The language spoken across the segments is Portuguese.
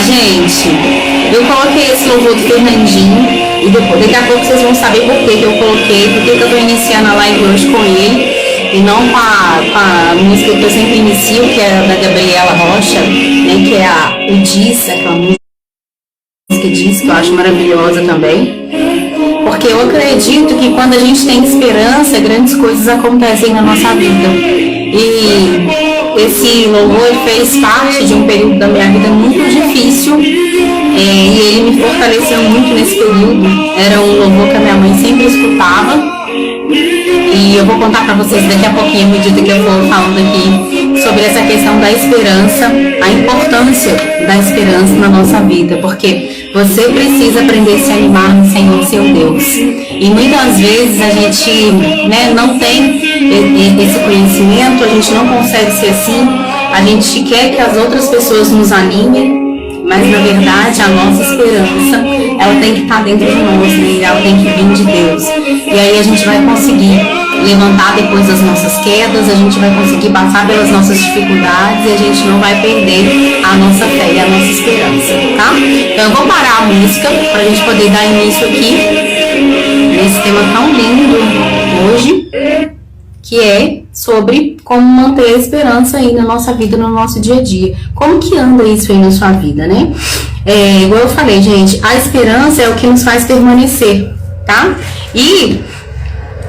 gente, eu coloquei esse louvor do Fernandinho e depois, daqui a pouco vocês vão saber por que eu coloquei, por que eu tô iniciando a live hoje com ele e não com a música que eu sempre inicio, que é da Gabriela Rocha, né, que é o Diz, aquela música Diz, que eu acho maravilhosa também, porque eu acredito que quando a gente tem esperança, grandes coisas acontecem na nossa vida. E esse louvor fez parte de um período da minha vida muito difícil, e ele me fortaleceu muito nesse período. Era um louvor que a minha mãe sempre escutava, e eu vou contar para vocês daqui a pouquinho, à medida que eu for falando aqui, sobre essa questão da esperança, a importância da esperança na nossa vida, porque você precisa aprender a se animar no Senhor, seu Deus. E muitas vezes a gente, né, não tem esse conhecimento, a gente não consegue ser assim, a gente quer que as outras pessoas nos animem, mas na verdade a nossa esperança, ela tem que estar dentro de nós, né? Ela tem que vir de Deus. E aí a gente vai conseguir levantar depois das nossas quedas, a gente vai conseguir passar pelas nossas dificuldades e a gente não vai perder a nossa fé e a nossa esperança, tá? Então eu vou parar a música para a gente poder dar início aqui nesse tema tão lindo hoje, que é sobre como manter a esperança aí na nossa vida, no nosso dia a dia. Como que anda isso aí na sua vida, né? Igual eu falei, gente, a esperança é o que nos faz permanecer, tá? E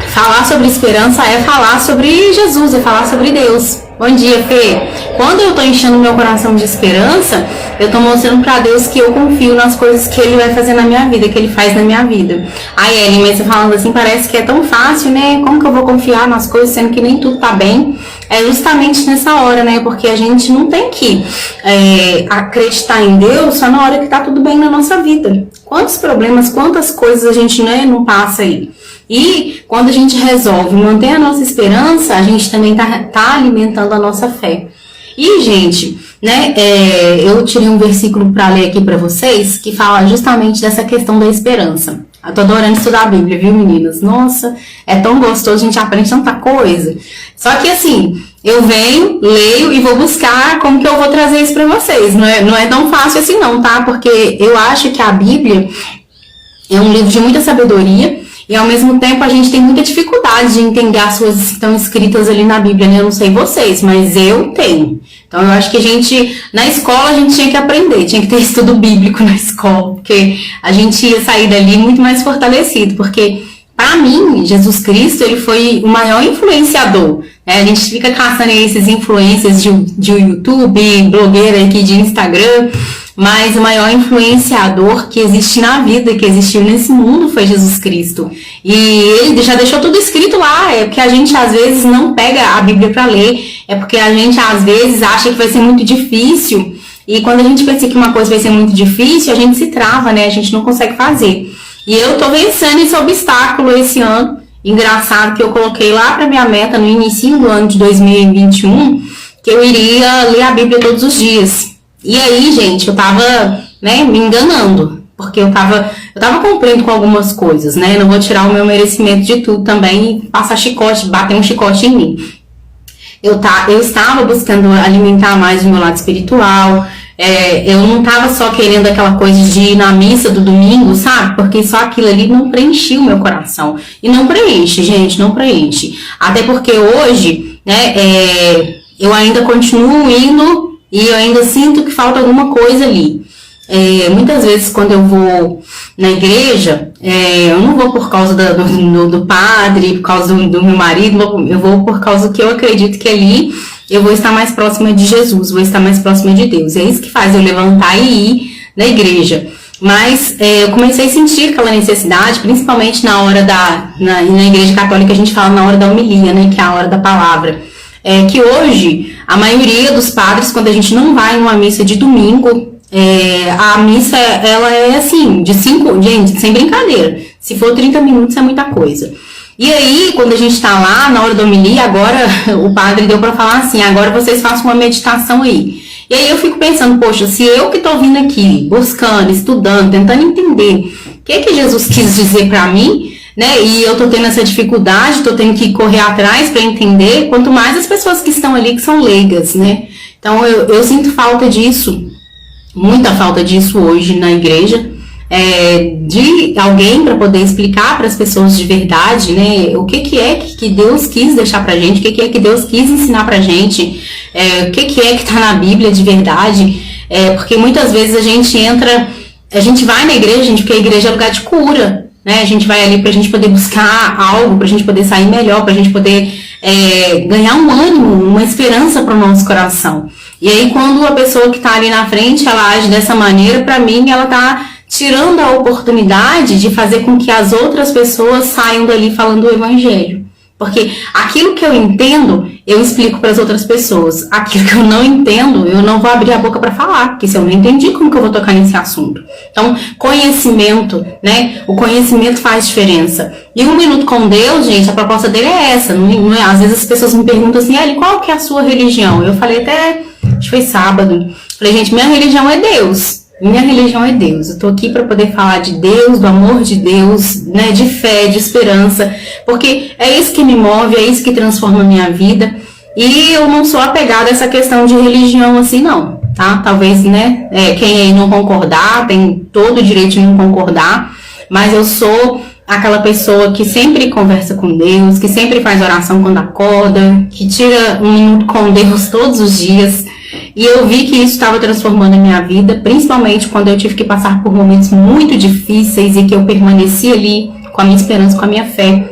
falar sobre esperança é falar sobre Jesus, é falar sobre Deus. Bom dia, Fê. Quando eu tô enchendo meu coração de esperança, eu tô mostrando pra Deus que eu confio nas coisas que Ele vai fazer na minha vida, que Ele faz na minha vida. Aí, Ellen, mas você falando assim, parece que é tão fácil, né? Como que eu vou confiar nas coisas, sendo que nem tudo tá bem? É justamente nessa hora, né? Porque a gente não tem que acreditar em Deus só na hora que tá tudo bem na nossa vida. Quantos problemas, quantas coisas a gente, né, não passa aí? E quando a gente resolve manter a nossa esperança, a gente também tá alimentando a nossa fé. E, gente, né, eu tirei um versículo para ler aqui para vocês, que fala justamente dessa questão da esperança. Eu tô adorando estudar a Bíblia, viu, meninas? Nossa, é tão gostoso, a gente aprende tanta coisa. Só que, assim, eu venho, leio e vou buscar como que eu vou trazer isso para vocês. Não é tão fácil assim não, tá? Porque eu acho que a Bíblia é um livro de muita sabedoria, e ao mesmo tempo a gente tem muita dificuldade de entender as coisas que estão escritas ali na Bíblia, né? Eu não sei vocês, mas eu tenho. Então eu acho que na escola a gente tinha que aprender, tinha que ter estudo bíblico na escola, porque a gente ia sair dali muito mais fortalecido, porque para mim, Jesus Cristo, ele foi o maior influenciador. A gente fica caçando esses influencers de YouTube, blogueira aqui de Instagram, mas o maior influenciador que existe na vida, que existiu nesse mundo, foi Jesus Cristo. E ele já deixou tudo escrito lá, é porque a gente às vezes não pega a Bíblia para ler, é porque a gente às vezes acha que vai ser muito difícil, e quando a gente pensa que uma coisa vai ser muito difícil, a gente se trava, né? A gente não consegue fazer. E eu tô vencendo esse obstáculo esse ano, engraçado, que eu coloquei lá para minha meta no início do ano de 2021, que eu iria ler a Bíblia todos os dias. E aí, gente, eu tava, né, me enganando, porque eu tava cumprindo com algumas coisas, né? Não vou tirar o meu merecimento de tudo também e passar chicote, bater um chicote em mim. Eu estava buscando alimentar mais o meu lado espiritual, eu não estava só querendo aquela coisa de ir na missa do domingo, sabe? Porque só aquilo ali não preenchia o meu coração. E não preenche, gente, não preenche. Até porque hoje, né, eu ainda continuo indo e eu ainda sinto que falta alguma coisa ali. Muitas vezes quando eu vou na igreja, eu não vou por causa do padre, por causa do meu marido, eu vou por causa que eu acredito que ali eu vou estar mais próxima de Jesus, vou estar mais próxima de Deus. É isso que faz eu levantar e ir na igreja. Mas eu comecei a sentir aquela necessidade, principalmente na hora na igreja católica a gente fala na hora da homilia, né, que é a hora da palavra. Que hoje, a maioria dos padres, quando a gente não vai numa missa de domingo, a missa, ela é assim, gente, sem brincadeira, se for 30 minutos é muita coisa. E aí, quando a gente tá lá, na hora da homilia, agora o padre deu pra falar assim, agora vocês façam uma meditação aí. E aí eu fico pensando, poxa, se eu que tô vindo aqui, buscando, estudando, tentando entender o que Jesus quis dizer pra mim, né, e eu tô tendo essa dificuldade, tô tendo que correr atrás pra entender, quanto mais as pessoas que estão ali, que são leigas, né. Então eu sinto falta disso. muita falta disso hoje na igreja, de alguém para poder explicar para as pessoas de verdade, né, o que é que Deus quis deixar pra gente, o que é que Deus quis ensinar pra gente, o que é que tá na Bíblia de verdade, porque muitas vezes a gente vai na igreja, gente, porque a igreja é lugar de cura, né, a gente vai ali pra gente poder buscar algo, pra gente poder sair melhor, pra gente poder ganhar um ânimo, uma esperança pro nosso coração. E aí quando a pessoa que tá ali na frente, ela age dessa maneira, pra mim ela tá tirando a oportunidade de fazer com que as outras pessoas saiam dali falando o evangelho. Porque aquilo que eu entendo, eu explico para as outras pessoas. Aquilo que eu não entendo, eu não vou abrir a boca para falar, porque se eu não entendi, como que eu vou tocar nesse assunto? Então, conhecimento, né? O conhecimento faz diferença. E 1 Minuto com Deus, gente, a proposta dele é essa. Às vezes as pessoas me perguntam assim, qual que é a sua religião? Eu falei até, acho que foi sábado, falei, gente, minha religião é Deus. Minha religião é Deus. Eu tô aqui para poder falar de Deus, do amor de Deus, né, de fé, de esperança, porque é isso que me move, é isso que transforma a minha vida. E eu não sou apegada a essa questão de religião assim, não, tá? Talvez, né, quem aí não concordar, tem todo o direito de não concordar, mas eu sou aquela pessoa que sempre conversa com Deus, que sempre faz oração quando acorda, que tira 1 minuto com Deus todos os dias. E eu vi que isso estava transformando a minha vida, principalmente quando eu tive que passar por momentos muito difíceis e que eu permaneci ali com a minha esperança, com a minha fé.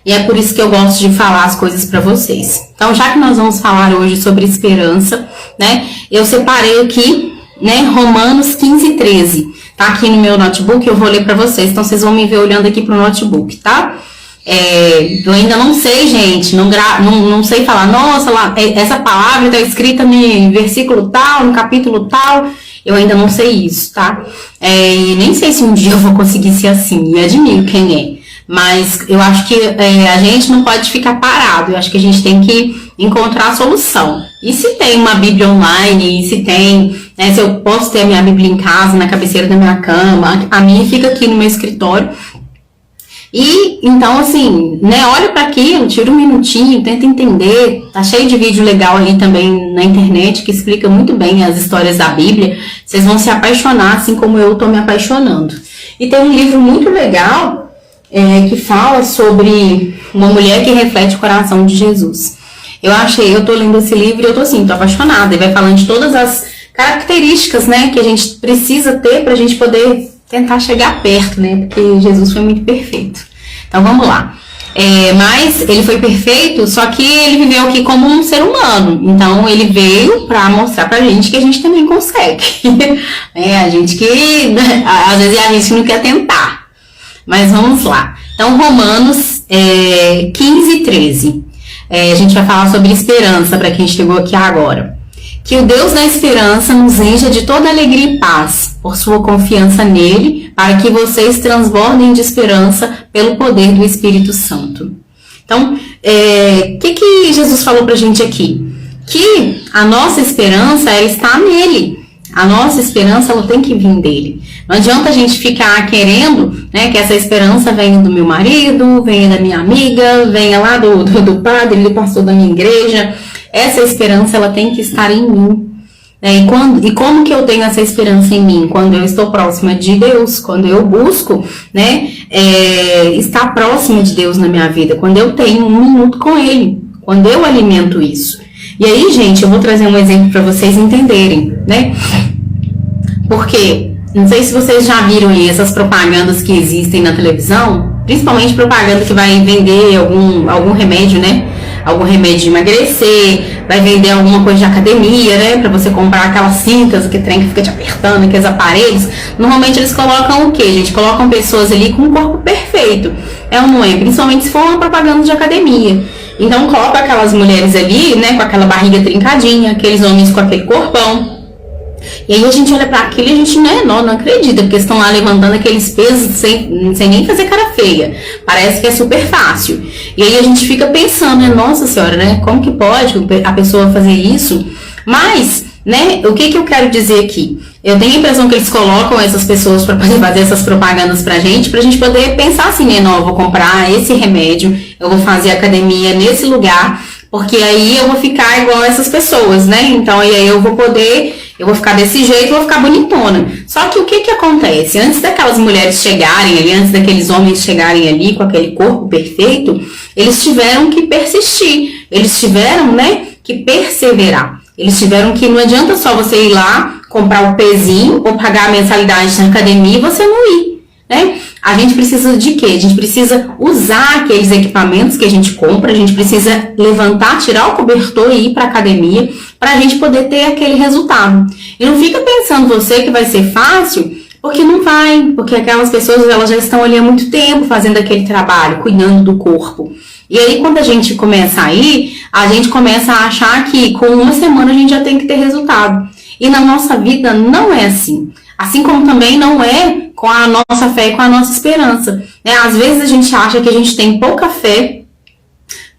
E é por isso que eu gosto de falar as coisas para vocês. Então, já que nós vamos falar hoje sobre esperança, né, eu separei aqui, né, Romanos 15:13. Tá aqui no meu notebook, eu vou ler para vocês. Então, vocês vão me ver olhando aqui pro notebook, tá? Eu ainda não sei, gente, não sei falar, nossa, essa palavra está escrita no versículo tal, no capítulo tal, eu ainda não sei isso, tá? E nem sei se um dia eu vou conseguir ser assim, me admiro quem é, mas eu acho que a gente não pode ficar parado, eu acho que a gente tem que encontrar a solução. E se tem uma Bíblia online, se tem, né, se eu posso ter a minha Bíblia em casa, na cabeceira da minha cama, a minha fica aqui no meu escritório. E, então, assim, né, olha para aquilo, tira um minutinho, tenta entender, tá cheio de vídeo legal ali também na internet, que explica muito bem as histórias da Bíblia, vocês vão se apaixonar, assim como eu tô me apaixonando. E tem um livro muito legal, que fala sobre uma mulher que reflete o coração de Jesus. Eu tô lendo esse livro e eu tô assim, tô apaixonada, e vai falando de todas as características, né, que a gente precisa ter pra gente poder tentar chegar perto, né? Porque Jesus foi muito perfeito. Então vamos lá. Mas ele foi perfeito, só que ele viveu aqui como um ser humano. Então ele veio para mostrar pra gente que a gente também consegue. A gente que, às vezes, a gente não quer tentar. Mas vamos lá. Então Romanos 15:13. A gente vai falar sobre esperança para quem chegou aqui agora. Que o Deus da esperança nos encha de toda alegria e paz, por sua confiança nele, para que vocês transbordem de esperança pelo poder do Espírito Santo. Então, o que Jesus falou pra gente aqui? Que a nossa esperança, ela está nele. A nossa esperança, ela tem que vir dele. Não adianta a gente ficar querendo, né, que essa esperança venha do meu marido, venha da minha amiga, venha lá do padre, do pastor da minha igreja. Essa esperança, ela tem que estar em mim. E como que eu tenho essa esperança em mim? Quando eu estou próxima de Deus, quando eu busco, né, estar próxima de Deus na minha vida, quando eu tenho 1 minuto com Ele, quando eu alimento isso. E aí, gente, eu vou trazer um exemplo para vocês entenderem, né? Porque, não sei se vocês já viram aí essas propagandas que existem na televisão, principalmente propaganda que vai vender algum remédio, né? Algum remédio de emagrecer, vai vender alguma coisa de academia, né? Pra você comprar aquelas cintas, que trem que fica te apertando, aqueles aparelhos. Normalmente eles colocam o quê, gente? Colocam pessoas ali com um corpo perfeito. É ou não é? Principalmente se for uma propaganda de academia. Então coloca aquelas mulheres ali, né? Com aquela barriga trincadinha, aqueles homens com aquele corpão. E aí a gente olha pra aquilo e a gente não acredita, porque estão lá levantando aqueles pesos sem nem fazer cara feia. Parece que é super fácil. E aí a gente fica pensando, né? Nossa senhora, né? Como que pode a pessoa fazer isso? Mas, né? O que eu quero dizer aqui? Eu tenho a impressão que eles colocam essas pessoas para poder fazer essas propagandas pra gente poder pensar assim, né? Não, eu vou comprar esse remédio, eu vou fazer academia nesse lugar, porque aí eu vou ficar igual essas pessoas, né? Então, e aí eu vou poder Eu vou ficar desse jeito, vou ficar bonitona. Só que o que acontece? Antes daquelas mulheres chegarem ali, antes daqueles homens chegarem ali com aquele corpo perfeito, eles tiveram que persistir. Eles tiveram, né, que perseverar. Eles tiveram que, não adianta só você ir lá, comprar o pezinho ou pagar a mensalidade na academia e você não ir, né? A gente precisa de quê? A gente precisa usar aqueles equipamentos que a gente compra, a gente precisa levantar, tirar o cobertor e ir para a academia para a gente poder ter aquele resultado. E não fica pensando você que vai ser fácil, porque não vai, porque aquelas pessoas elas já estão ali há muito tempo fazendo aquele trabalho, cuidando do corpo. E aí quando a gente começa a ir, a gente começa a achar que com uma semana a gente já tem que ter resultado. E na nossa vida não é assim. Assim como também não é com a nossa fé e com a nossa esperança, né? Às vezes a gente acha que a gente tem pouca fé.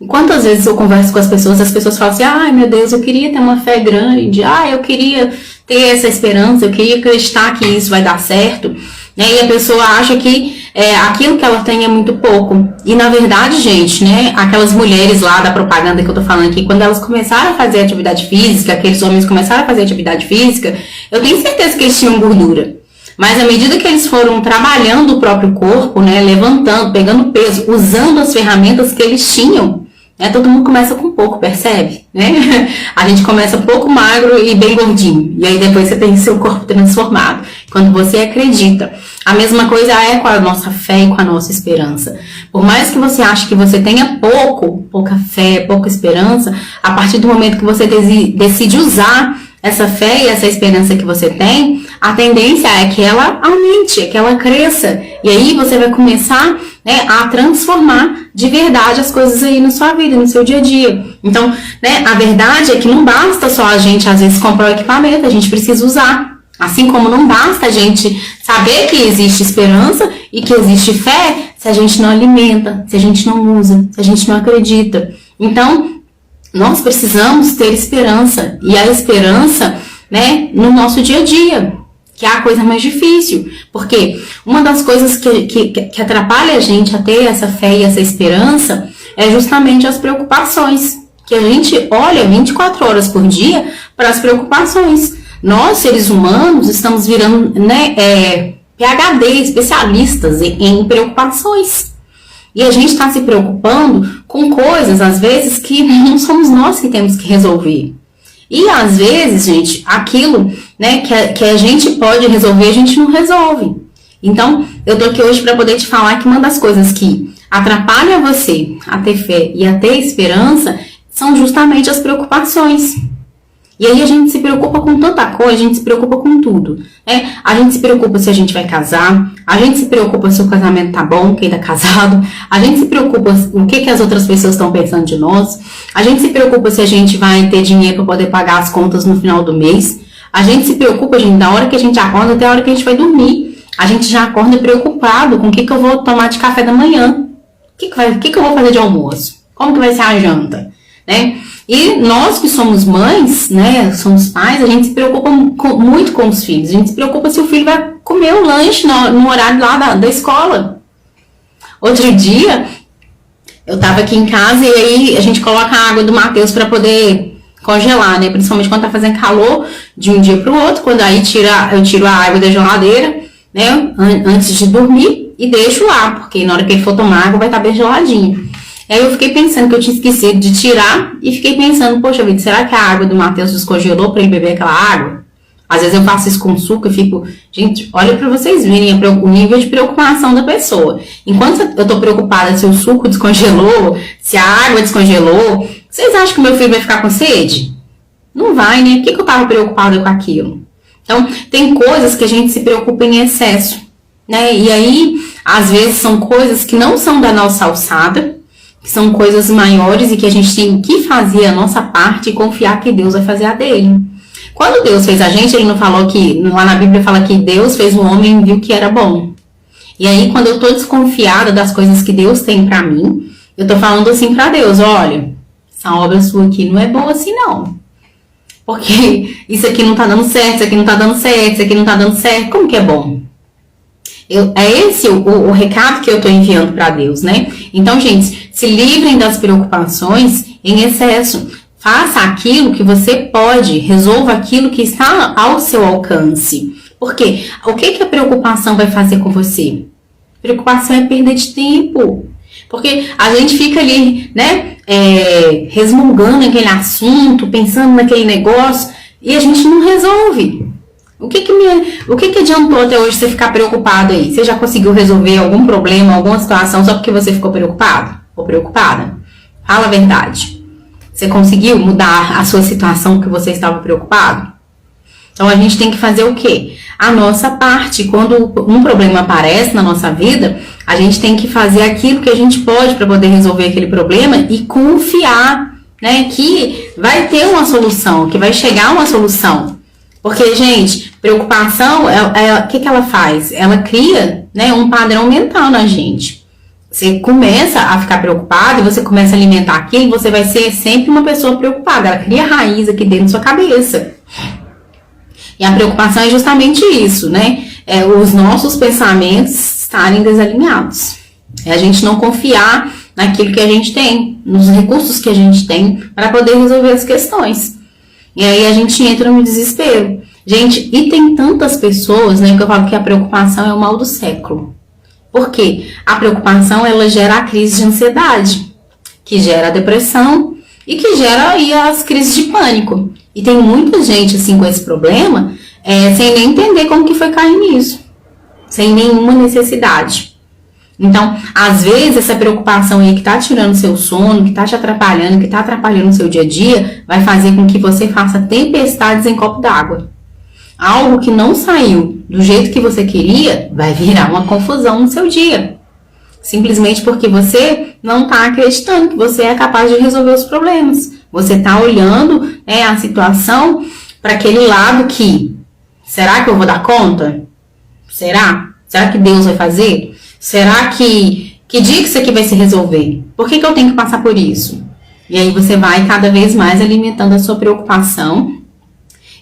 Quantas vezes eu converso com as pessoas falam assim, ai meu Deus, eu queria ter uma fé grande, eu queria ter essa esperança, eu queria acreditar que isso vai dar certo, né? E a pessoa acha que aquilo que ela tem é muito pouco. E na verdade, gente, né, aquelas mulheres lá da propaganda que eu tô falando aqui, quando elas começaram a fazer atividade física, aqueles homens começaram a fazer atividade física, eu tenho certeza que eles tinham gordura. Mas à medida que eles foram trabalhando o próprio corpo, né, levantando, pegando peso, usando as ferramentas que eles tinham, né, todo mundo começa com pouco, percebe? Né? A gente começa pouco magro e bem gordinho. E aí depois você tem seu corpo transformado. Quando você acredita. A mesma coisa é com a nossa fé e com a nossa esperança. Por mais que você ache que você tenha pouca fé, pouca esperança, a partir do momento que você decide usar essa fé e essa esperança que você tem, a tendência é que ela aumente, é que ela cresça. E aí você vai começar, né, a transformar de verdade as coisas aí na sua vida, no seu dia a dia. Então, né, a verdade é que não basta só a gente, às vezes, comprar o equipamento, a gente precisa usar. Assim como não basta a gente saber que existe esperança e que existe fé se a gente não alimenta, se a gente não usa, se a gente não acredita. Então, nós precisamos ter esperança. E a esperança, né, no nosso dia a dia, que é a coisa mais difícil. Porque uma das coisas que atrapalha a gente a ter essa fé e essa esperança é justamente as preocupações. Que a gente olha 24 horas por dia para as preocupações. Nós, seres humanos, estamos virando, né, PhD, especialistas em preocupações. E a gente está se preocupando com coisas, às vezes, que não somos nós que temos que resolver. E, às vezes, gente, aquilo, né, que a gente pode resolver, a gente não resolve. Então, eu tô aqui hoje para poder te falar que uma das coisas que atrapalha você a ter fé e a ter esperança são justamente as preocupações. E aí a gente se preocupa com tanta coisa, a gente se preocupa com tudo, né? A gente se preocupa se a gente vai casar, a gente se preocupa se o casamento tá bom, quem tá casado, a gente se preocupa o que as outras pessoas estão pensando de nós, a gente se preocupa se a gente vai ter dinheiro para poder pagar as contas no final do mês, a gente se preocupa, gente, da hora que a gente acorda até a hora que a gente vai dormir, a gente já acorda preocupado com o que eu vou tomar de café da manhã, o que eu vou fazer de almoço, como que vai ser a janta, né? E nós que somos mães, né, somos pais, a gente se preocupa muito com os filhos. A gente se preocupa se o filho vai comer o lanche no horário lá da escola. Outro dia, eu tava aqui em casa e aí a gente coloca a água do Matheus para poder congelar, né? Principalmente quando tá fazendo calor, de um dia pro outro. Quando aí eu tiro a água da geladeira, né, antes de dormir e deixo lá, porque na hora que ele for tomar água vai estar bem geladinho. Aí eu fiquei pensando que eu tinha esquecido de tirar e fiquei pensando, poxa vida, será que a água do Matheus descongelou para ele beber aquela água? Às vezes eu faço isso com suco e fico... Gente, olha para vocês verem o nível de preocupação da pessoa. Enquanto eu tô preocupada se o suco descongelou, se a água descongelou, vocês acham que o meu filho vai ficar com sede? Não vai, né? Por que eu tava preocupada com aquilo? Então, tem coisas que a gente se preocupa em excesso, né? E aí, às vezes, são coisas que não são da nossa alçada, que são coisas maiores e que a gente tem que fazer a nossa parte e confiar que Deus vai fazer a dele. Quando Deus fez a gente, ele não falou que, lá na Bíblia fala que Deus fez o homem e viu que era bom. E aí, quando eu tô desconfiada das coisas que Deus tem pra mim, eu tô falando assim pra Deus, olha, essa obra sua aqui não é boa assim não. Porque isso aqui não tá dando certo, isso aqui não tá dando certo, isso aqui não tá dando certo, como que é bom? É esse o recado que eu tô enviando pra Deus, né? Então, gente, se livrem das preocupações em excesso. Faça aquilo que você pode, resolva aquilo que está ao seu alcance. Porque o que a preocupação vai fazer com você? Preocupação é perda de tempo. Porque a gente fica ali, né, resmungando aquele assunto, pensando naquele negócio, e a gente não resolve. O que adiantou até hoje você ficar preocupado aí? Você já conseguiu resolver algum problema, alguma situação só porque você ficou preocupado ou preocupada? Fala a verdade. Você conseguiu mudar a sua situação porque você estava preocupado? Então a gente tem que fazer o quê? A nossa parte. Quando um problema aparece na nossa vida, a gente tem que fazer aquilo que a gente pode para poder resolver aquele problema e confiar, né, que vai ter uma solução, que vai chegar uma solução. Porque, gente, preocupação, o que ela faz? Ela cria, né, um padrão mental na gente. Você começa a ficar preocupado e você começa a alimentar aquilo, você vai ser sempre uma pessoa preocupada. Ela cria raiz aqui dentro da sua cabeça. E a preocupação é justamente isso, né? Os nossos pensamentos estarem desalinhados. É a gente não confiar naquilo que a gente tem, nos recursos que a gente tem para poder resolver as questões. E aí a gente entra no desespero. Gente, e tem tantas pessoas, né, que eu falo que a preocupação é o mal do século. Por quê? A preocupação, ela gera a crise de ansiedade, que gera a depressão e que gera aí as crises de pânico. E tem muita gente, assim, com esse problema, sem nem entender como que foi cair nisso. Sem nenhuma necessidade. Então, às vezes, essa preocupação aí que tá tirando seu sono, que tá te atrapalhando, que tá atrapalhando o seu dia a dia, vai fazer com que você faça tempestades em copo d'água. Algo que não saiu do jeito que você queria, vai virar uma confusão no seu dia. Simplesmente porque você não tá acreditando que você é capaz de resolver os problemas. Você tá olhando, a situação para aquele lado que, será que eu vou dar conta? Será? Será que Deus vai fazer? Será que dia que isso aqui vai se resolver? Por que eu tenho que passar por isso? E aí você vai cada vez mais alimentando a sua preocupação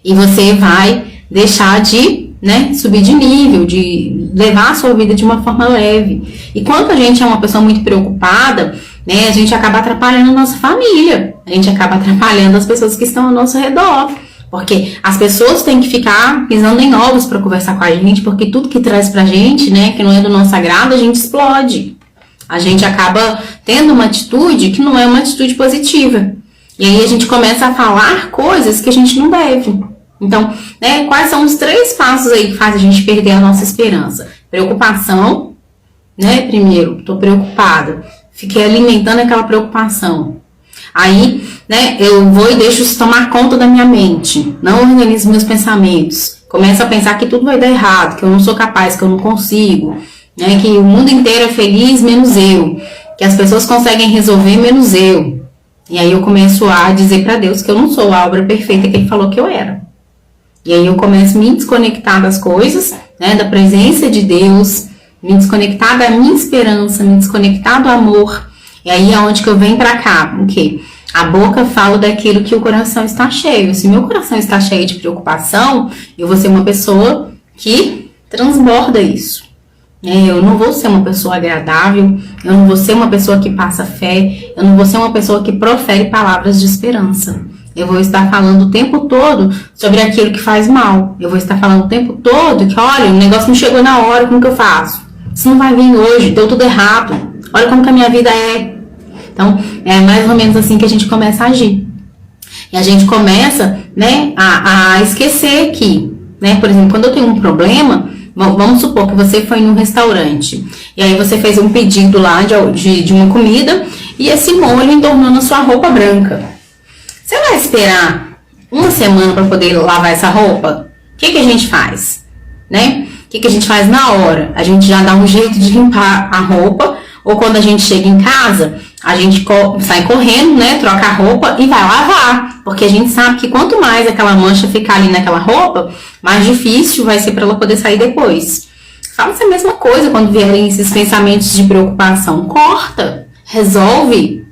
e você vai deixar de, subir de nível, de levar a sua vida de uma forma leve. E quando a gente é uma pessoa muito preocupada, a gente acaba atrapalhando a nossa família, a gente acaba atrapalhando as pessoas que estão ao nosso redor. Porque as pessoas têm que ficar pisando em ovos para conversar com a gente, porque tudo que traz pra gente, que não é do nosso agrado, a gente explode. A gente acaba tendo uma atitude que não é uma atitude positiva. E aí a gente começa a falar coisas que a gente não deve. Então, quais são os 3 passos aí que fazem a gente perder a nossa esperança? Preocupação, primeiro, tô preocupada. Fiquei alimentando aquela preocupação. Aí, eu vou e deixo isso tomar conta da minha mente. Não organizo meus pensamentos. Começo a pensar que tudo vai dar errado, que eu não sou capaz, que eu não consigo. Que o mundo inteiro é feliz, menos eu. Que as pessoas conseguem resolver, menos eu. E aí eu começo a dizer para Deus que eu não sou a obra perfeita que Ele falou que eu era. E aí eu começo a me desconectar das coisas, da presença de Deus, me desconectar da minha esperança, me desconectar do amor. E aí é onde que eu venho pra cá, o quê? A boca fala daquilo que o coração está cheio. Se meu coração está cheio de preocupação, eu vou ser uma pessoa que transborda isso. Eu não vou ser uma pessoa agradável, eu não vou ser uma pessoa que passa fé, eu não vou ser uma pessoa que profere palavras de esperança. Eu vou estar falando o tempo todo sobre aquilo que faz mal. Eu vou estar falando o tempo todo que, olha, o negócio não chegou na hora, como que eu faço? Isso não vai vir hoje, deu tudo errado. Olha como que a minha vida é. Então, é mais ou menos assim que a gente começa a agir. E a gente começa, a esquecer que, por exemplo, quando eu tenho um problema, vamos supor que você foi num restaurante. E aí você fez um pedido lá de uma comida e esse molho entornou na sua roupa branca. Você vai esperar uma semana para poder lavar essa roupa? O que a gente faz? O que a gente faz na hora? A gente já dá um jeito de limpar a roupa, ou quando a gente chega em casa, a gente sai correndo, troca a roupa e vai lavar. Porque a gente sabe que quanto mais aquela mancha ficar ali naquela roupa, mais difícil vai ser para ela poder sair depois. Faça a mesma coisa quando vierem esses pensamentos de preocupação. Corta, resolve.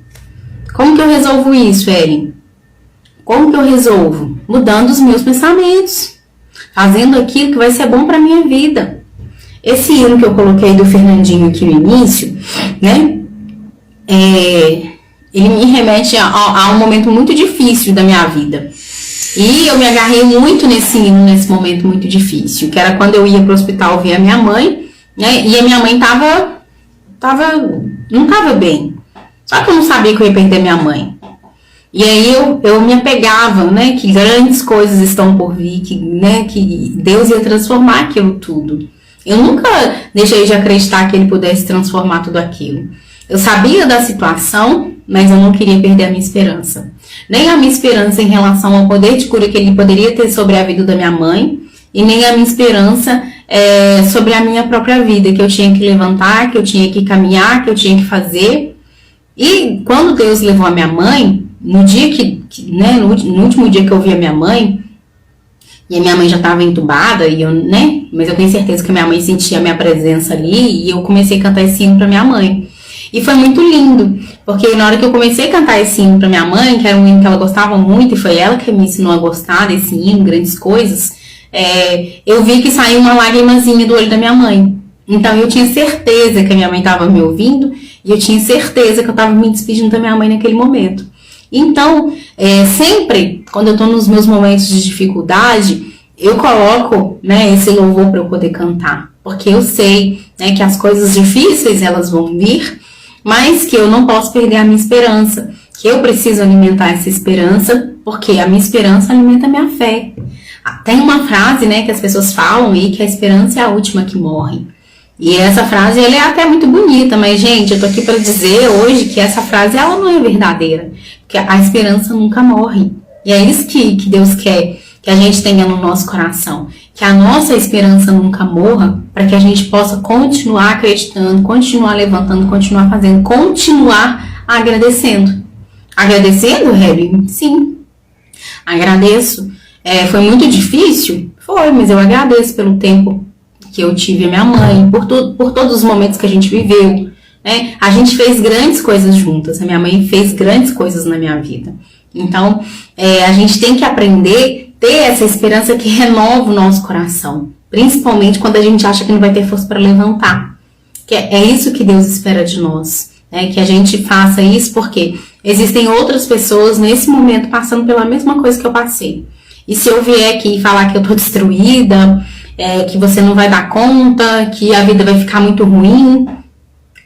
Como que eu resolvo isso, Ellen? Como que eu resolvo? Mudando os meus pensamentos. Fazendo aquilo que vai ser bom para minha vida. Esse hino que eu coloquei do Fernandinho aqui no início, ele me remete a um momento muito difícil da minha vida. E eu me agarrei muito nesse hino, nesse momento muito difícil, que era quando eu ia pro hospital ver a minha mãe, né? E a minha mãe não tava bem. Só que eu não sabia que eu ia perder minha mãe. E aí eu me apegava, né? Que grandes coisas estão por vir, que Deus ia transformar aquilo tudo. Eu nunca deixei de acreditar que Ele pudesse transformar tudo aquilo. Eu sabia da situação, mas eu não queria perder a minha esperança. Nem a minha esperança em relação ao poder de cura que Ele poderia ter sobre a vida da minha mãe, e nem a minha esperança sobre a minha própria vida, que eu tinha que levantar, que eu tinha que caminhar, que eu tinha que fazer. E quando Deus levou a minha mãe, no dia no último dia que eu vi a minha mãe, e a minha mãe já estava entubada, mas eu tenho certeza que a minha mãe sentia a minha presença ali, e eu comecei a cantar esse hino para minha mãe. E foi muito lindo, porque na hora que eu comecei a cantar esse hino para minha mãe, que era um hino que ela gostava muito, e foi ela que me ensinou a gostar desse hino, grandes coisas, eu vi que saiu uma lágrimazinha do olho da minha mãe. Então eu tinha certeza que a minha mãe estava me ouvindo, e eu tinha certeza que eu estava me despedindo da minha mãe naquele momento. Então, sempre, quando eu estou nos meus momentos de dificuldade, eu coloco, esse louvor para eu poder cantar. Porque eu sei, que as coisas difíceis, elas vão vir, mas que eu não posso perder a minha esperança. Que eu preciso alimentar essa esperança, porque a minha esperança alimenta a minha fé. Tem uma frase, que as pessoas falam aí, que a esperança é a última que morre. E essa frase, ela é até muito bonita, mas, gente, eu tô aqui para dizer hoje que essa frase, ela não é verdadeira. Porque a esperança nunca morre. E é isso que Deus quer que a gente tenha no nosso coração. Que a nossa esperança nunca morra, para que a gente possa continuar acreditando, continuar levantando, continuar fazendo, continuar agradecendo. Agradecendo, Hebe? Sim. Agradeço. Foi muito difícil? Foi, mas eu agradeço pelo tempo que eu tive a minha mãe, por todos os momentos que a gente viveu, A gente fez grandes coisas juntas, a minha mãe fez grandes coisas na minha vida. Então, a gente tem que aprender a ter essa esperança que renova o nosso coração, principalmente quando a gente acha que não vai ter força para levantar. Que é isso que Deus espera de nós, que a gente faça isso, porque existem outras pessoas nesse momento passando pela mesma coisa que eu passei. E se eu vier aqui falar que eu tô destruída, que você não vai dar conta, que a vida vai ficar muito ruim,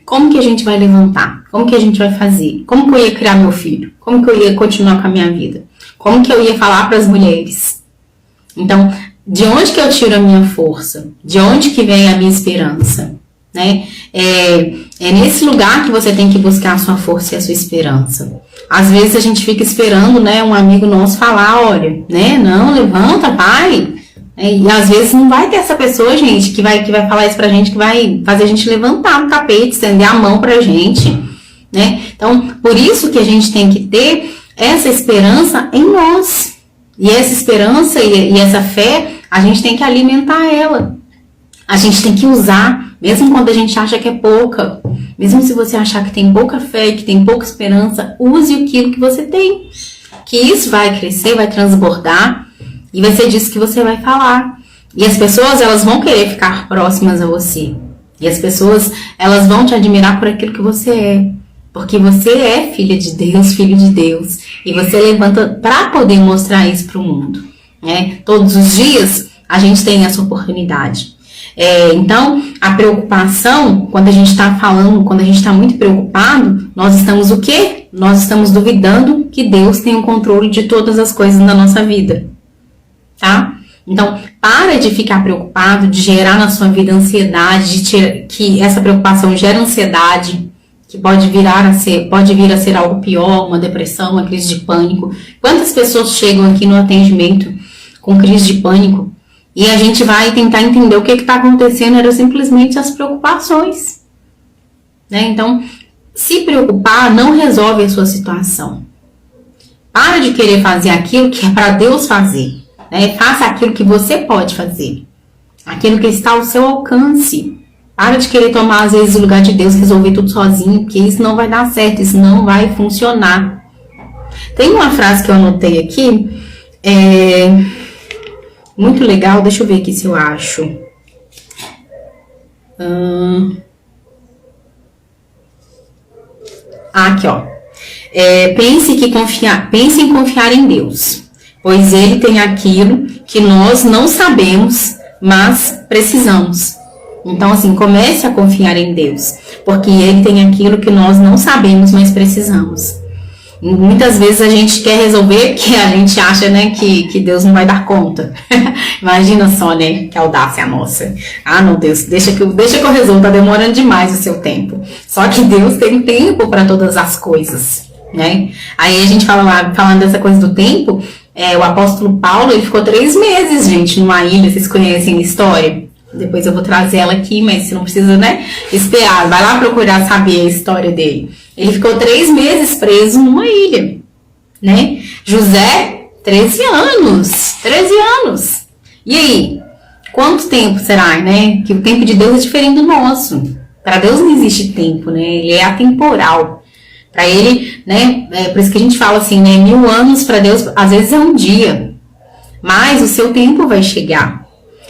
como que a gente vai levantar? Como que a gente vai fazer? Como que eu ia criar meu filho? Como que eu ia continuar com a minha vida? Como que eu ia falar para as mulheres? Então, de onde que eu tiro a minha força? De onde que vem a minha esperança? É nesse lugar que você tem que buscar a sua força e a sua esperança. Às vezes a gente fica esperando, um amigo nosso falar, olha, não, levanta, pai. E às vezes não vai ter essa pessoa, gente, que vai falar isso pra gente, que vai fazer a gente levantar no tapete, estender a mão pra gente, Então, por isso que a gente tem que ter essa esperança em nós. E essa esperança e essa fé, a gente tem que alimentar ela. A gente tem que usar, mesmo quando a gente acha que é pouca. Mesmo se você achar que tem pouca fé, que tem pouca esperança, use aquilo que você tem. Que isso vai crescer, vai transbordar. E vai ser disso que você vai falar. E as pessoas, elas vão querer ficar próximas a você. E as pessoas, elas vão te admirar por aquilo que você é. Porque você é filha de Deus, filho de Deus. E você levanta para poder mostrar isso para o mundo. Todos os dias, a gente tem essa oportunidade. Então, a preocupação, quando a gente está falando, quando a gente está muito preocupado, nós estamos o quê? Nós estamos duvidando que Deus tem o controle de todas as coisas na nossa vida. Tá? Então, para de ficar preocupado, de gerar na sua vida ansiedade, que essa preocupação gera ansiedade, que pode vir a ser algo pior, uma depressão, uma crise de pânico. Quantas pessoas chegam aqui no atendimento com crise de pânico e a gente vai tentar entender o que está acontecendo, era simplesmente as preocupações. Então, se preocupar não resolve a sua situação. Para de querer fazer aquilo que é para Deus fazer. Faça aquilo que você pode fazer. Aquilo que está ao seu alcance. Para de querer tomar, às vezes, o lugar de Deus, resolver tudo sozinho, porque isso não vai dar certo, isso não vai funcionar. Tem uma frase que eu anotei aqui, muito legal, deixa eu ver aqui se eu acho. Aqui, ó. Pense em confiar em Deus, pois Ele tem aquilo que nós não sabemos, mas precisamos. Então, assim, comece a confiar em Deus, porque Ele tem aquilo que nós não sabemos, mas precisamos. Muitas vezes a gente quer resolver que a gente acha, né, que Deus não vai dar conta. Imagina só, né, que audácia a nossa. Ah, não, Deus, deixa que eu resolvo, tá demorando demais o seu tempo. Só que Deus tem tempo para todas as coisas, né? Aí a gente falando dessa coisa do tempo, o apóstolo Paulo, ele ficou 3 meses, gente, numa ilha. Vocês conhecem a história? Depois eu vou trazer ela aqui, mas você não precisa, né, esperar. Vai lá procurar saber a história dele. Ele ficou 3 meses preso numa ilha, né? José, 13 anos. 13 anos. E aí? Quanto tempo será, né? Que o tempo de Deus é diferente do nosso. Para Deus não existe tempo, né? Ele é atemporal. Para Ele, né? Por isso que a gente fala assim, né? 1000 anos para Deus, às vezes é um dia. Mas o seu tempo vai chegar.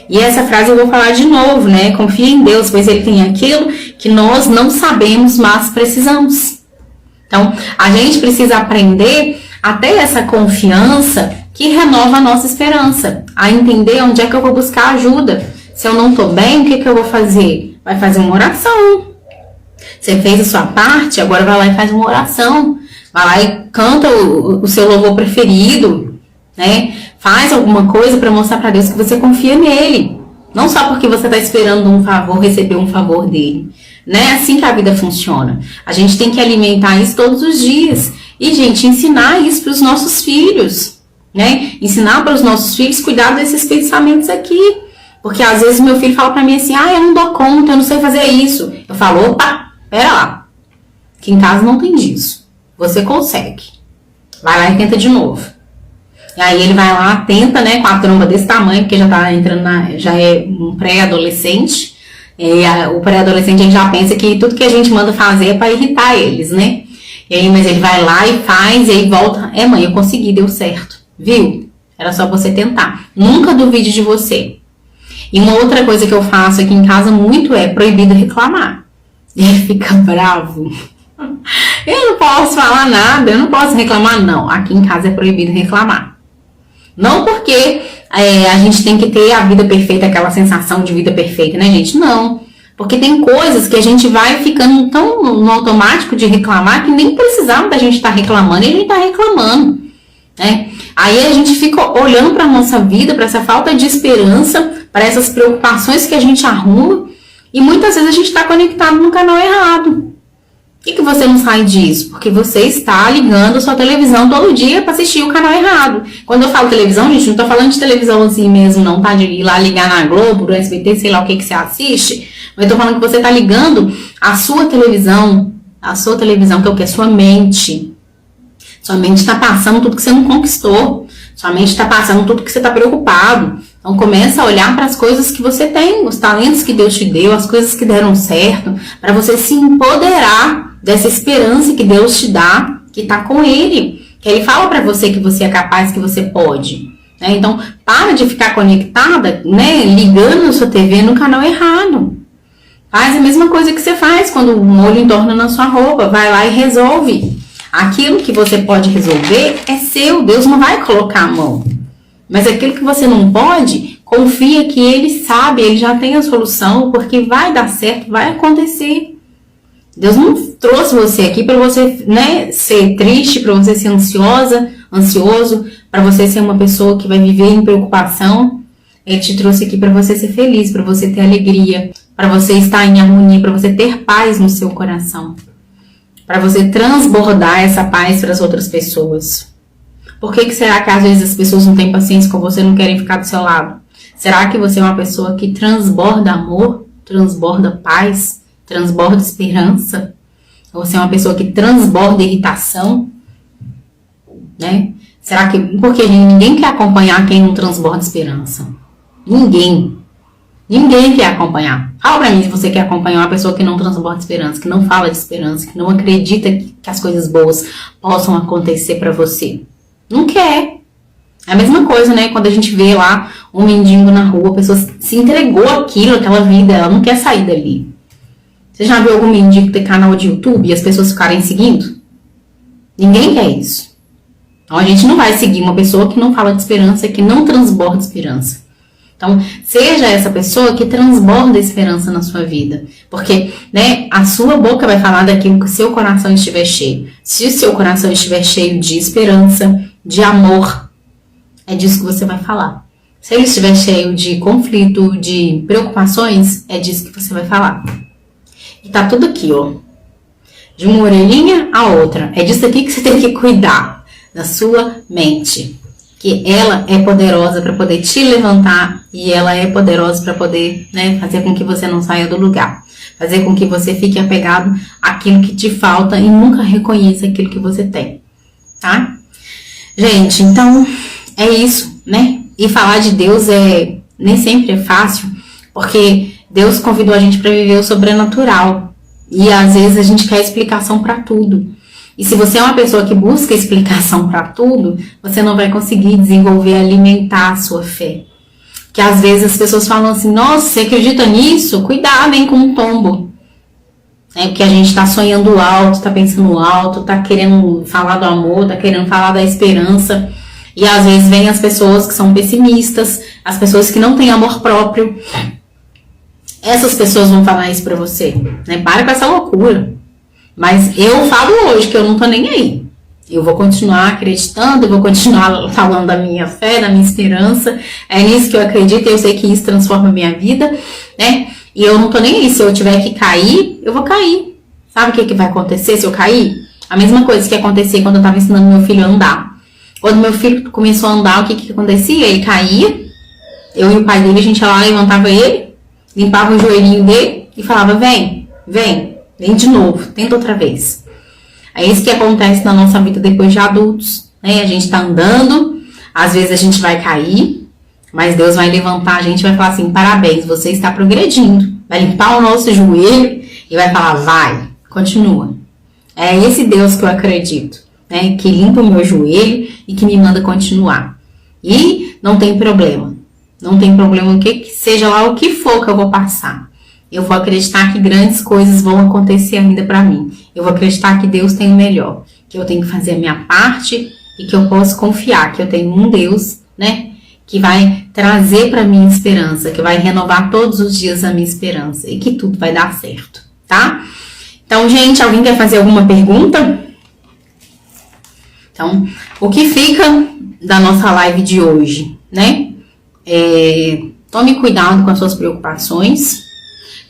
E essa frase eu vou falar de novo, né? Confia em Deus, pois Ele tem aquilo que nós não sabemos, mas precisamos. Então, a gente precisa aprender a ter essa confiança que renova a nossa esperança. A entender onde é que eu vou buscar ajuda. Se eu não estou bem, o que eu vou fazer? Vai fazer uma oração. Você fez a sua parte, agora vai lá e faz uma oração. Vai lá e canta o seu louvor preferido, né? Faz alguma coisa para mostrar para Deus que você confia nele. Não só porque você está esperando um favor, receber um favor dele. Não é assim que a vida funciona. A gente tem que alimentar isso todos os dias. E, gente, ensinar isso para os nossos filhos, né? Ensinar para os nossos filhos cuidar desses pensamentos aqui. Porque às vezes meu filho fala para mim assim, eu não dou conta, eu não sei fazer isso. Eu falo, opa, pera lá. Aqui em casa não tem disso. Você consegue. Vai lá e tenta de novo. E aí ele vai lá, tenta, né, com a tromba desse tamanho, porque já tá entrando já é um pré-adolescente. E o pré-adolescente, a gente já pensa que tudo que a gente manda fazer é para irritar eles, né? E aí, mas ele vai lá e faz, e aí volta. Mãe, eu consegui, deu certo. Viu? Era só você tentar. Nunca duvide de você. E uma outra coisa que eu faço aqui em casa muito é proibido reclamar. E ele fica bravo. Eu não posso falar nada, eu não posso reclamar, não. Aqui em casa é proibido reclamar. Não porque a gente tem que ter a vida perfeita, aquela sensação de vida perfeita, né, gente? Não. Porque tem coisas que a gente vai ficando tão no automático de reclamar que nem precisava da gente estar reclamando e a gente está reclamando, né? Aí a gente fica olhando para a nossa vida, para essa falta de esperança, para essas preocupações que a gente arruma e muitas vezes a gente está conectado no canal errado. Por que você não sai disso? Porque você está ligando a sua televisão todo dia para assistir o canal errado. Quando eu falo televisão, gente, não tô falando de televisão assim mesmo, não, tá? De ir lá ligar na Globo, no SBT, sei lá o que você assiste. Mas eu tô falando que você tá ligando a sua televisão, que é o que? A sua mente. Sua mente está passando tudo que você não conquistou. Sua mente está passando tudo que você está preocupado. Então começa a olhar para as coisas que você tem, os talentos que Deus te deu, as coisas que deram certo, para você se empoderar dessa esperança que Deus te dá, que está com Ele. Que Ele fala para você que você é capaz, que você pode. Né? Então, para de ficar conectada, né, ligando a sua TV no canal errado. Faz a mesma coisa que você faz quando o molho entorna na sua roupa. Vai lá e resolve. Aquilo que você pode resolver é seu. Deus não vai colocar a mão. Mas aquilo que você não pode, confia que Ele sabe, Ele já tem a solução, porque vai dar certo, vai acontecer. Deus não trouxe você aqui para você, né, ser triste, para você ser ansioso, para você ser uma pessoa que vai viver em preocupação. Ele te trouxe aqui para você ser feliz, para você ter alegria, para você estar em harmonia, para você ter paz no seu coração, para você transbordar essa paz para as outras pessoas. Por que será que às vezes as pessoas não têm paciência com você, não querem ficar do seu lado? Será que você é uma pessoa que transborda amor, transborda paz, transborda esperança? Ou você é uma pessoa que transborda irritação? Né? Será que... Porque ninguém quer acompanhar quem não transborda esperança. Ninguém. Ninguém quer acompanhar. Fala pra mim se você quer acompanhar uma pessoa que não transborda esperança, que não fala de esperança, que não acredita que as coisas boas possam acontecer pra você. Não quer. É a mesma coisa, né? Quando a gente vê lá um mendigo na rua, a pessoa se entregou àquilo, aquela vida, ela não quer sair dali. Você já viu algum mendigo ter canal de YouTube e as pessoas ficarem seguindo? Ninguém quer isso. Então, a gente não vai seguir uma pessoa que não fala de esperança, que não transborda esperança. Então, seja essa pessoa que transborda esperança na sua vida. Porque, né, a sua boca vai falar daquilo que o seu coração estiver cheio. Se o seu coração estiver cheio de esperança, de amor, é disso que você vai falar. Se ele estiver cheio de conflito, de preocupações, é disso que você vai falar. E tá tudo aqui, ó. De uma orelhinha a outra. É disso aqui que você tem que cuidar. Da sua mente. Que ela é poderosa para poder te levantar e ela é poderosa para poder, né, fazer com que você não saia do lugar. Fazer com que você fique apegado àquilo que te falta e nunca reconheça aquilo que você tem. Tá? Gente, então é isso, né? E falar de Deus nem sempre é fácil, porque Deus convidou a gente para viver o sobrenatural. E às vezes a gente quer explicação para tudo. E se você é uma pessoa que busca explicação para tudo, você não vai conseguir desenvolver, alimentar a sua fé. Que às vezes as pessoas falam assim, nossa, você acredita nisso? Cuidado, hein, com um tombo. Porque a gente está sonhando alto, está pensando alto, está querendo falar do amor, está querendo falar da esperança. E às vezes vem as pessoas que são pessimistas, as pessoas que não têm amor próprio. Essas pessoas vão falar isso para você. Né? Para com essa loucura. Mas eu falo hoje que eu não tô nem aí. Eu vou continuar acreditando, eu vou continuar falando da minha fé, da minha esperança. É nisso que eu acredito, eu sei que isso transforma a minha vida, né? E eu não tô nem aí. Se eu tiver que cair, eu vou cair. Sabe o que vai acontecer se eu cair? A mesma coisa que acontecia quando eu tava ensinando meu filho a andar. Quando meu filho começou a andar, o que acontecia? Ele caía, eu e o pai dele, a gente ia lá, levantava ele, limpava o joelhinho dele e falava, vem de novo, tenta outra vez. É isso que acontece na nossa vida depois de adultos, né? A gente tá andando, às vezes a gente vai cair, mas Deus vai levantar a gente e vai falar assim, parabéns, você está progredindo. Vai limpar o nosso joelho e vai falar, vai, continua. É esse Deus que eu acredito, né? Que limpa o meu joelho e que me manda continuar. E não tem problema. Não tem problema que seja lá o que for que eu vou passar. Eu vou acreditar que grandes coisas vão acontecer ainda para mim. Eu vou acreditar que Deus tem o melhor. Que eu tenho que fazer a minha parte e que eu posso confiar que eu tenho um Deus, né? Que vai trazer para mim esperança, que vai renovar todos os dias a minha esperança e que tudo vai dar certo, tá? Então, gente, alguém quer fazer alguma pergunta? Então, o que fica da nossa live de hoje, né? Tome cuidado com as suas preocupações.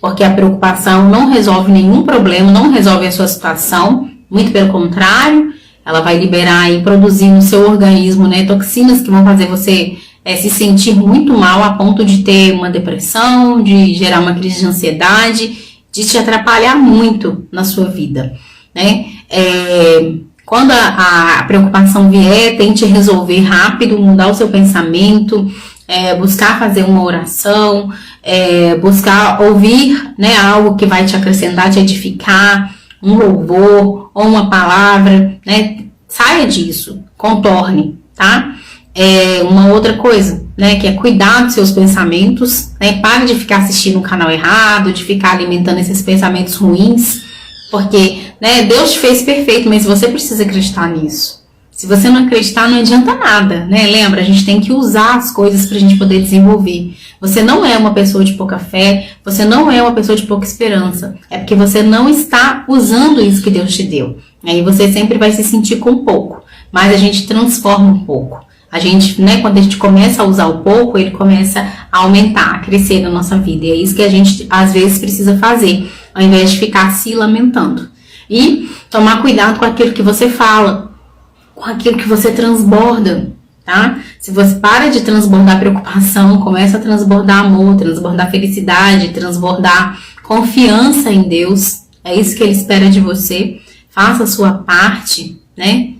Porque a preocupação não resolve nenhum problema, não resolve a sua situação. Muito pelo contrário, ela vai liberar e produzir no seu organismo, né, toxinas que vão fazer você se sentir muito mal a ponto de ter uma depressão, de gerar uma crise de ansiedade, de te atrapalhar muito na sua vida. Né? Quando a preocupação vier, tente resolver rápido, mudar o seu pensamento, buscar fazer uma oração, buscar ouvir, né, algo que vai te acrescentar, te edificar, um louvor ou uma palavra, né? Saia disso, contorne, tá? Uma outra coisa, né, que é cuidar dos seus pensamentos, né? Pare de ficar assistindo o canal errado, de ficar alimentando esses pensamentos ruins, porque, né, Deus te fez perfeito, mas você precisa acreditar nisso. Se você não acreditar, não adianta nada, né? Lembra, a gente tem que usar as coisas para a gente poder desenvolver. Você não é uma pessoa de pouca fé, você não é uma pessoa de pouca esperança. É porque você não está usando isso que Deus te deu. Aí você sempre vai se sentir com pouco, mas a gente transforma um pouco. A gente, né, quando a gente começa a usar o pouco, ele começa a aumentar, a crescer na nossa vida. E é isso que a gente, às vezes, precisa fazer, ao invés de ficar se lamentando. E tomar cuidado com aquilo que você fala, com aquilo que você transborda, tá? Se você para de transbordar preocupação, começa a transbordar amor, transbordar felicidade, transbordar confiança em Deus, é isso que Ele espera de você. Faça a sua parte, né?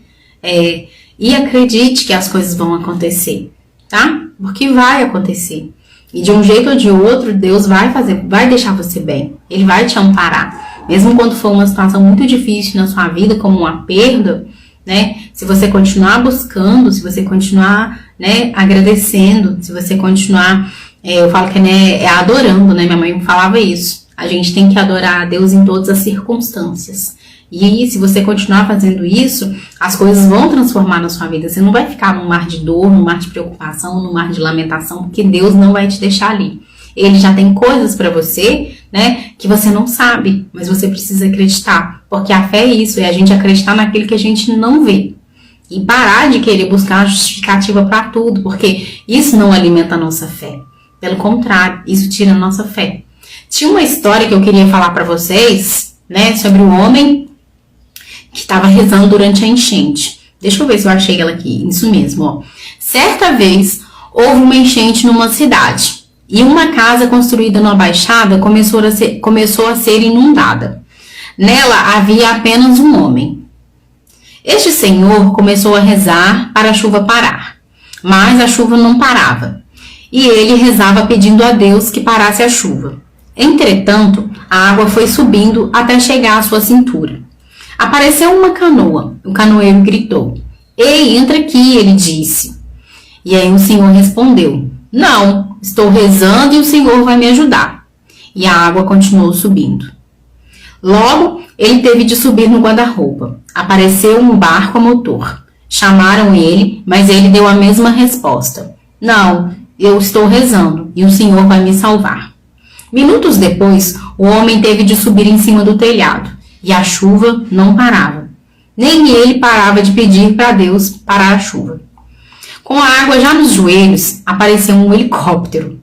E acredite que as coisas vão acontecer, tá? Porque vai acontecer. E de um jeito ou de outro, Deus vai deixar você bem. Ele vai te amparar. Mesmo quando for uma situação muito difícil na sua vida, como uma perda, né? Se você continuar buscando, se você continuar, né, agradecendo, se você continuar, eu falo que adorando, né? Minha mãe me falava isso. A gente tem que adorar a Deus em todas as circunstâncias. E se você continuar fazendo isso, as coisas vão transformar na sua vida. Você não vai ficar num mar de dor, num mar de preocupação, num mar de lamentação, porque Deus não vai te deixar ali. Ele já tem coisas para você, né, que você não sabe, mas você precisa acreditar. Porque a fé é isso, é a gente acreditar naquilo que a gente não vê. E parar de querer buscar uma justificativa para tudo, porque isso não alimenta a nossa fé. Pelo contrário, isso tira a nossa fé. Tinha uma história que eu queria falar para vocês, né, sobre um homem que estava rezando durante a enchente. Deixa eu ver se eu achei ela aqui. Isso mesmo, ó. Certa vez, houve uma enchente numa cidade. E uma casa construída numa baixada começou a ser inundada. Nela havia apenas um homem. Este senhor começou a rezar para a chuva parar, mas a chuva não parava. E ele rezava pedindo a Deus que parasse a chuva. Entretanto, a água foi subindo até chegar à sua cintura. Apareceu uma canoa. O canoeiro gritou: "Ei, entra aqui", ele disse. E aí o senhor respondeu: "Não, estou rezando e o senhor vai me ajudar." E a água continuou subindo. Logo, ele teve de subir no guarda-roupa. Apareceu um barco a motor. Chamaram ele, mas ele deu a mesma resposta: "Não, eu estou rezando e o senhor vai me salvar." Minutos depois, o homem teve de subir em cima do telhado e a chuva não parava. Nem ele parava de pedir para Deus parar a chuva. Com a água já nos joelhos, apareceu um helicóptero.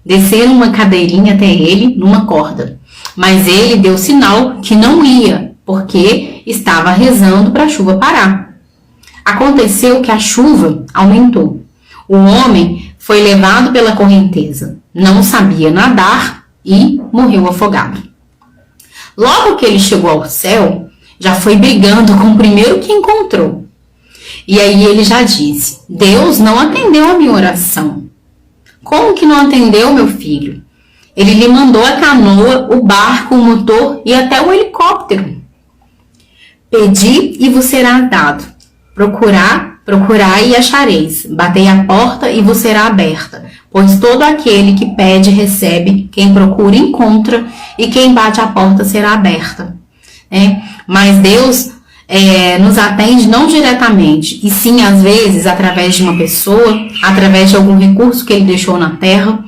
Desceram uma cadeirinha até ele numa corda, mas ele deu sinal que não ia, porque estava rezando para a chuva parar. Aconteceu que a chuva aumentou. O homem foi levado pela correnteza, não sabia nadar e morreu afogado. Logo que ele chegou ao céu, já foi brigando com o primeiro que encontrou. E aí ele já disse: "Deus não atendeu a minha oração." "Como que não atendeu, meu filho? Ele lhe mandou a canoa, o barco, o motor e até o helicóptero." "Pedi e vos será dado. Procurai e achareis. Batei a porta e vos será aberta. Pois todo aquele que pede recebe, quem procura encontra, e quem bate a porta será aberta." Mas Deus nos atende não diretamente, e sim, às vezes, através de uma pessoa, através de algum recurso que ele deixou na terra,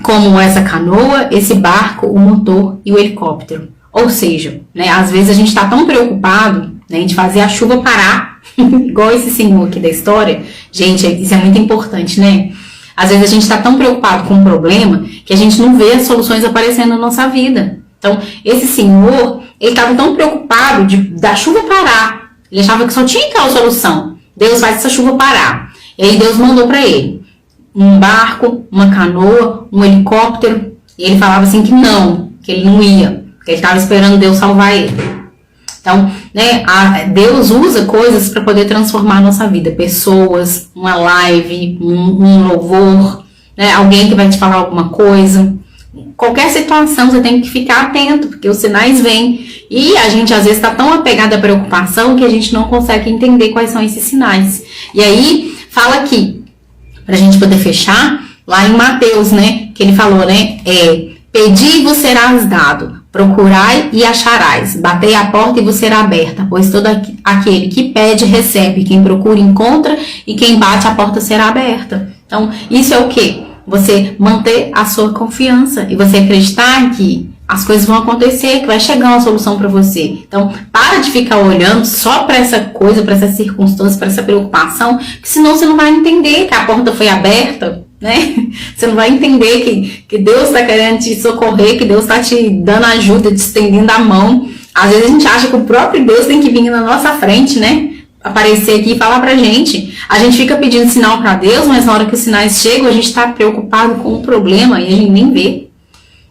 como essa canoa, esse barco, o motor e o helicóptero. Ou seja, às vezes a gente está tão preocupado de fazer a chuva parar, igual esse senhor aqui da história. Gente, isso é muito importante, né? Às vezes a gente está tão preocupado com um problema que a gente não vê as soluções aparecendo na nossa vida. Então, esse senhor, ele estava tão preocupado da chuva parar. Ele achava que só tinha aquela solução. Deus faz essa chuva parar. E aí Deus mandou para ele um barco, uma canoa, um helicóptero. E ele falava assim que ele não ia, que ele estava esperando Deus salvar ele. Então, Deus usa coisas para poder transformar a nossa vida. Pessoas, uma live, um louvor, alguém que vai te falar alguma coisa. Qualquer situação você tem que ficar atento, porque os sinais vêm. E a gente às vezes está tão apegado à preocupação que a gente não consegue entender quais são esses sinais. E aí, fala aqui, para a gente poder fechar, lá em Mateus, que ele falou, "Pedi e vos serás dado. Procurai e acharás. Batei a porta e vos será aberta. Pois todo aquele que pede, recebe. Quem procura, encontra. E quem bate, a porta será aberta." Então, isso é o quê? Você manter a sua confiança. E você acreditar que as coisas vão acontecer, que vai chegar uma solução para você. Então, para de ficar olhando só para essa coisa, para essa circunstância, para essa preocupação. Que senão você não vai entender que a porta foi aberta. Você não vai entender que Deus está querendo te socorrer, que Deus está te dando ajuda, te estendendo a mão. Às vezes a gente acha que o próprio Deus tem que vir na nossa frente, aparecer aqui e falar pra gente. A gente fica pedindo sinal para Deus, mas na hora que os sinais chegam, a gente está preocupado com o problema e a gente nem vê.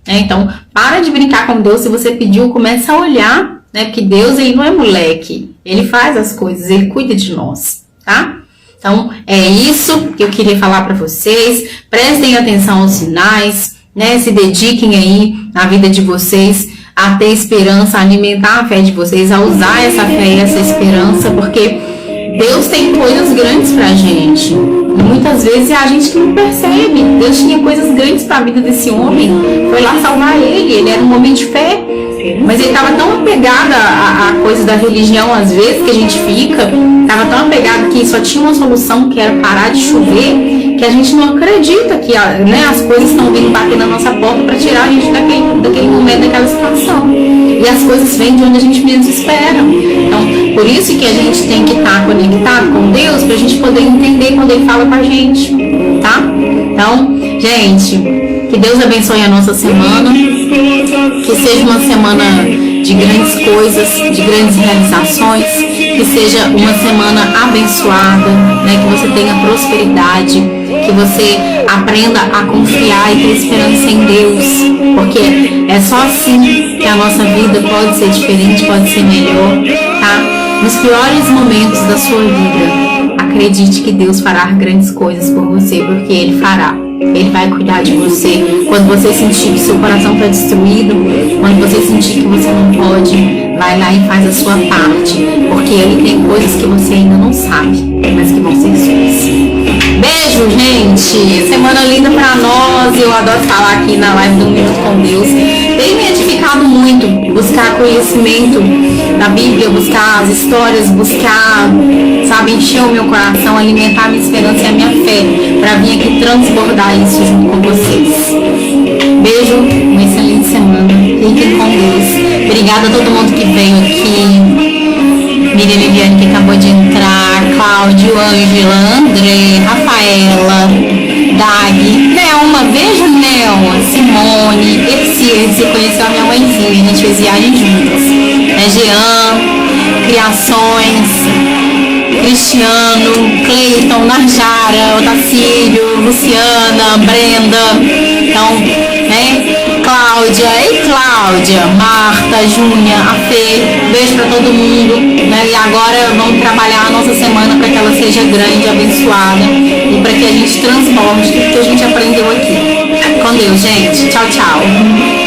Então, para de brincar com Deus. Se você pediu, começa a olhar, porque Deus, ele não é moleque. Ele faz as coisas, ele cuida de nós, tá? Então, é isso que eu queria falar para vocês. Prestem atenção aos sinais, se dediquem aí na vida de vocês a ter esperança, a alimentar a fé de vocês, a usar essa fé e essa esperança, porque Deus tem coisas grandes pra gente. E muitas vezes é a gente que não percebe. Deus tinha coisas grandes para a vida desse homem. Foi lá salvar ele. Ele era um homem de fé. Mas ele estava tão apegado a coisa da religião, às vezes, que a gente fica, estava tão apegado que só tinha uma solução, que era parar de chover, que a gente não acredita que né, as coisas estão vindo bater na nossa porta para tirar a gente daquele momento, daquela situação. E as coisas vêm de onde a gente menos espera. Então, por isso que a gente tem que estar conectado com Deus, para a gente poder entender quando Ele fala com a gente, tá? Então, gente, que Deus abençoe a nossa semana, que seja uma semana de grandes coisas, de grandes realizações, que seja uma semana abençoada, né? Que você tenha prosperidade, que você aprenda a confiar e ter esperança em Deus, porque é só assim que a nossa vida pode ser diferente, pode ser melhor, tá? Nos piores momentos da sua vida, acredite que Deus fará grandes coisas por você, porque Ele fará. Ele vai cuidar de você. Quando você sentir que seu coração está destruído, quando você sentir que você não pode, vai lá e faz a sua parte, porque Ele tem coisas que você ainda não sabe, mas que vão ser suas. Beijo, gente! Semana linda pra nós. Eu adoro falar aqui na live do Minuto com Deus. Tem me edificado muito buscar conhecimento da Bíblia, buscar as histórias, buscar, sabe, encher o meu coração, alimentar a minha esperança e a minha fé, pra vir aqui transbordar isso junto com vocês. Beijo, uma excelente semana. Fiquem com Deus. Obrigada a todo mundo que veio aqui. Miriam Liviane, que acabou de entrar, Cláudio, Ângela, André, Rafaela, Dag, Nelma, beijo Nelma, Simone, Etsy conheceu a minha mãezinha, a gente fez viagem juntas, Jean, Criações, Cristiano, Cleiton, Narjara, Otacílio, Luciana, Brenda, então, né? Cláudia, ei Cláudia, Marta, Júnia, a Fê, beijo pra todo mundo, né? E agora vamos trabalhar a nossa semana para que ela seja grande, abençoada e para que a gente transborde tudo que a gente aprendeu aqui. Com Deus, gente. Tchau, tchau.